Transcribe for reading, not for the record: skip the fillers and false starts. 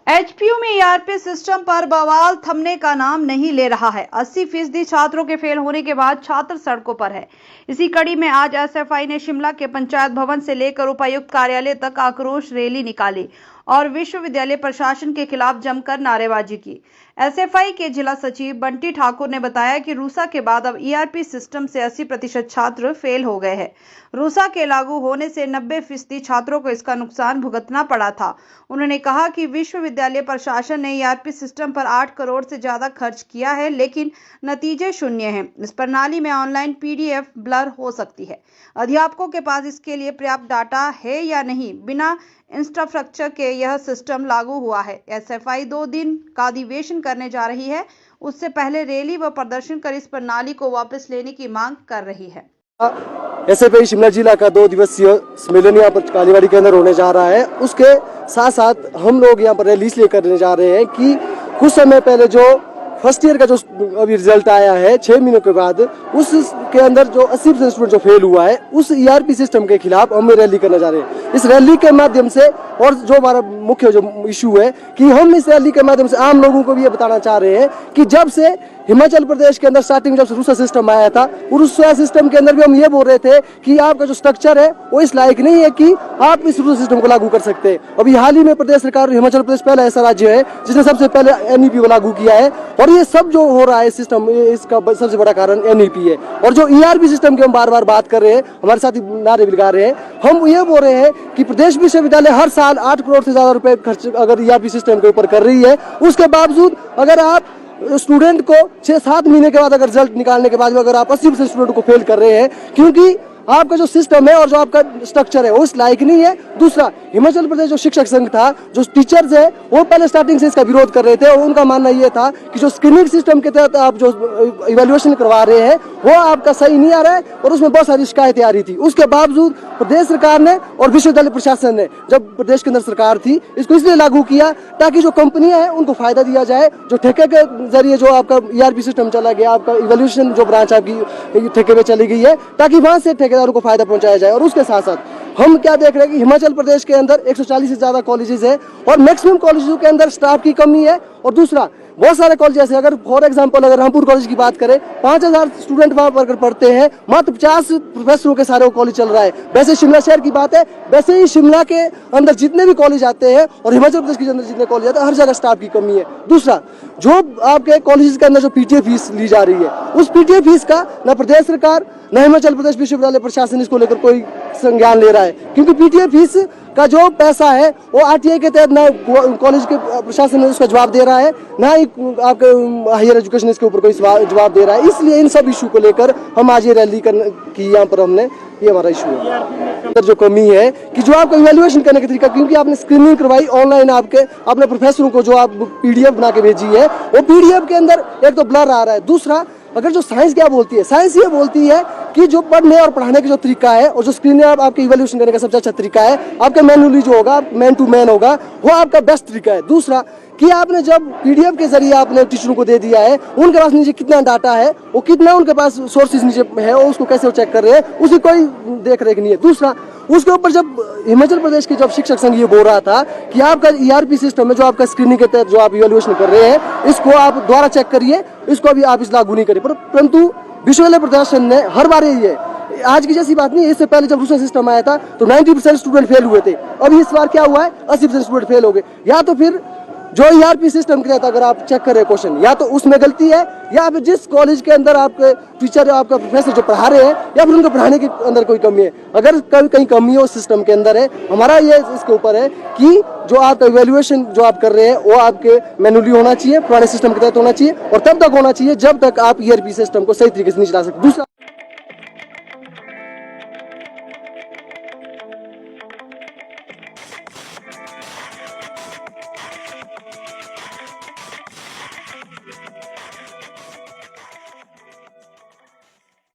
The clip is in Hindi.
एचपीयू में ईआरपी सिस्टम पर बवाल थमने का नाम नहीं ले रहा है। 80% छात्रों के फेल होने के बाद छात्र सड़कों पर है। इसी कड़ी में आज एसएफआई ने शिमला के पंचायत भवन से लेकर उपायुक्त कार्यालय तक आक्रोश रैली निकाली और विश्वविद्यालय प्रशासन के खिलाफ जमकर नारेबाजी की। एसएफआई के जिला सचिव बंटी ठाकुर ने बताया कि रूसा के बाद अब ईआरपी सिस्टम से 80% छात्र फेल हो गए हैं। रूसा के लागू होने से 90% छात्रों को इसका नुकसान भुगतना पड़ा था। उन्होंने कहा कि विश्वविद्यालय प्रशासन ने ईआरपी सिस्टम पर 8 करोड़ से ज्यादा खर्च किया है, लेकिन नतीजे शून्य हैं। इस प्रणाली में ऑनलाइन पीडीएफ ब्लर हो सकती है। अध्यापकों के पास इसके लिए पर्याप्त डाटा है या नहीं, बिना इंफ्रास्ट्रक्चर के यह सिस्टम लागू हुआ है। एसएफआई 2 दिन का अधिवेशन करने जा रही है। उससे पहले रैली व प्रदर्शन कर इस प्रणाली को वापस लेने की मांग कर रही है। एसएफआई शिमला जिला का 2 दिवसीय सम्मेलन यहाँ पर कालीबाड़ी के अंदर होने जा रहा है। उसके साथ साथ हम लोग यहाँ पर रैली इसलिए करने जा रहे हैं कि कुछ समय पहले जो फर्स्ट ईयर का जो अभी रिजल्ट आया है 6 महीनों के बाद, उसके अंदर जो 80% स्टूडेंट जो फेल हुआ है, उस ईआरपी सिस्टम के खिलाफ हम रैली करने जा रहे हैं। इस रैली के माध्यम से, और जो हमारा मुख्य जो इशू है कि हम इस रैली के माध्यम से आम लोगों को भी ये बताना चाह रहे हैं कि जब से हिमाचल प्रदेश के अंदर स्टार्टिंग जब से रूसा सिस्टम आया था, रूसा सिस्टम के अंदर भी हम ये बोल रहे थे कि आपका जो स्ट्रक्चर है वो इस लायक नहीं है कि आप इस रूसा सिस्टम को लागू कर सकते हैं। अभी हाल ही में प्रदेश सरकार, हिमाचल प्रदेश पहला ऐसा राज्य है जिसने सबसे पहले एनईपी को लागू किया है, और ये सब जो हो रहा है सिस्टम, इसका सबसे बड़ा कारण एनईपी है। और जो ईआरपी सिस्टम की हम बार बार बात कर रहे हैं, हमारे साथ नारे भी लगा रहे हैं, हम ये बोल रहे हैं कि प्रदेश विश्वविद्यालय हर साल 8 करोड़ से ज्यादा रुपए खर्च अगर ईआरपी सिस्टम के ऊपर कर रही है, उसके बावजूद अगर आप स्टूडेंट को 6-7 महीने के बाद अगर रिजल्ट निकालने के बाद भी अगर आप 80% स्टूडेंट को फेल कर रहे हैं, क्योंकि आपका जो सिस्टम है और जो आपका स्ट्रक्चर है वो इस लायक नहीं है। दूसरा, हिमाचल प्रदेश जो शिक्षक संघ था, जो टीचर्स है, वो पहले स्टार्टिंग से इसका विरोध कर रहे थे और उनका मानना ये था कि जो स्क्रीनिंग सिस्टम के तहत आप जो इवैल्यूएशन करवा रहे हैं वो आपका सही नहीं आ रहा है, और उसमें बहुत सारी शिकायतें आ रही थी। उसके बावजूद प्रदेश सरकार ने और विश्वविद्यालय प्रशासन ने, जब प्रदेश के अंदर सरकार थी, इसको इसलिए लागू किया ताकि जो कंपनियां हैं उनको फायदा दिया जाए। जो ठेके के जरिए जो आपका ईआरपी सिस्टम चला गया, आपका इवैल्यूएशन जो ब्रांच आपकी ठेके में चली गई है, ताकि वहां से ठेकेदारों को फायदा पहुंचाया जाए। और उसके साथ साथ हम क्या देख रहे हैं कि हिमाचल प्रदेश के अंदर 140 से ज्यादा कॉलेजेस है और मैक्सिमम कॉलेजों के अंदर स्टाफ की कमी है। और दूसरा, बहुत सारे कॉलेज ऐसे, अगर फॉर एग्जांपल अगर रामपुर कॉलेज की बात करें, 5000 स्टूडेंट वहां पर पढ़ते हैं, मात्र 50 प्रोफेसरों के सारे कॉलेज चल रहा है। वैसे शिमला शहर की बात है, वैसे ही शिमला के अंदर जितने भी कॉलेज आते हैं और हिमाचल प्रदेश के अंदर जितने कॉलेज आते हैं, हर जगह स्टाफ की कमी है। दूसरा, जो आपके कॉलेज के अंदर जो पीटीए फीस ली जा रही है, उस पीटीए फीस का न प्रदेश सरकार न हिमाचल प्रदेश विश्वविद्यालय प्रशासन इसको लेकर कोई संज्ञान ले रहा है, क्योंकि पीटीए फीस का जो पैसा है वो आरटीआई के तहत ना कॉलेज के प्रशासन ने उसका जवाब दे रहा है, ना ही आपके हायर एजुकेशन इसके ऊपर कोई जवाब दे रहा है। इसलिए इन सब इशू को लेकर हम आज ये रैली की यहाँ पर हमने, ये हमारा इशू है। अंदर जो कमी है कि जो आपका इवैल्यूएशन करने का तरीका, क्योंकि आपने स्क्रीनिंग करवाई ऑनलाइन, आपने प्रोफेसरों को जो आप पीडीएफ बना के भेजी है, वो पीडीएफ के अंदर एक तो ब्लर आ रहा है। दूसरा, अगर जो साइंस क्या बोलती है, साइंस ये बोलती है कि जो पढ़ने और पढ़ाने का जो तरीका है और जो स्क्रीन आपके इवैल्यूएशन करने का सबसे अच्छा तरीका है, आपका मैनुअली जो होगा, मैन टू मैन होगा, वो आपका बेस्ट तरीका है। दूसरा कि आपने जब पीडीएफ के जरिए आपने टीचरों को दे दिया है, उनके पास नीचे कितना डाटा है, वो कितना उनके पास सोर्सेज नीचे है, और उसको कैसे वो चेक कर रहे हैं, उसकी कोई देख रेख नहीं है। दूसरा, उसके ऊपर जब हिमाचल प्रदेश के जब शिक्षक संघ ये बोल रहा था कि आपका ईआरपी सिस्टम है, जो आपका स्क्रीनिंग के तहत जो आप इवैल्यूएशन कर रहे हैं, इसको आप दोबारा चेक करिए, इसको अभी आप इस लागू नहीं करिए, परंतु विश्वविद्यालय प्रशासन ने हर बार यही है, आज की जैसी बात नहीं है। इससे पहले जब रूसा सिस्टम आया था तो 90% स्टूडेंट फेल हुए थे, अभी इस बार क्या हुआ है, 80% स्टूडेंट फेल हो गए। या तो फिर जो ईआरपी सिस्टम के तहत अगर आप चेक करें क्वेश्चन, या तो उसमें गलती है, या फिर जिस कॉलेज के अंदर आपके टीचर, आपका प्रोफेसर जो पढ़ा रहे हैं, या फिर उनको पढ़ाने के अंदर कोई कमी है। अगर कहीं कमी हो सिस्टम के अंदर है, हमारा ये इसके ऊपर है कि जो आपका इवैल्यूएशन जो आप कर रहे हैं वो आपके मैनुअली होना चाहिए, पुराने सिस्टम के तहत होना चाहिए, और तब तक होना चाहिए जब तक आप ईआरपी सिस्टम को सही तरीके से नहीं चला सकते। दूसरा,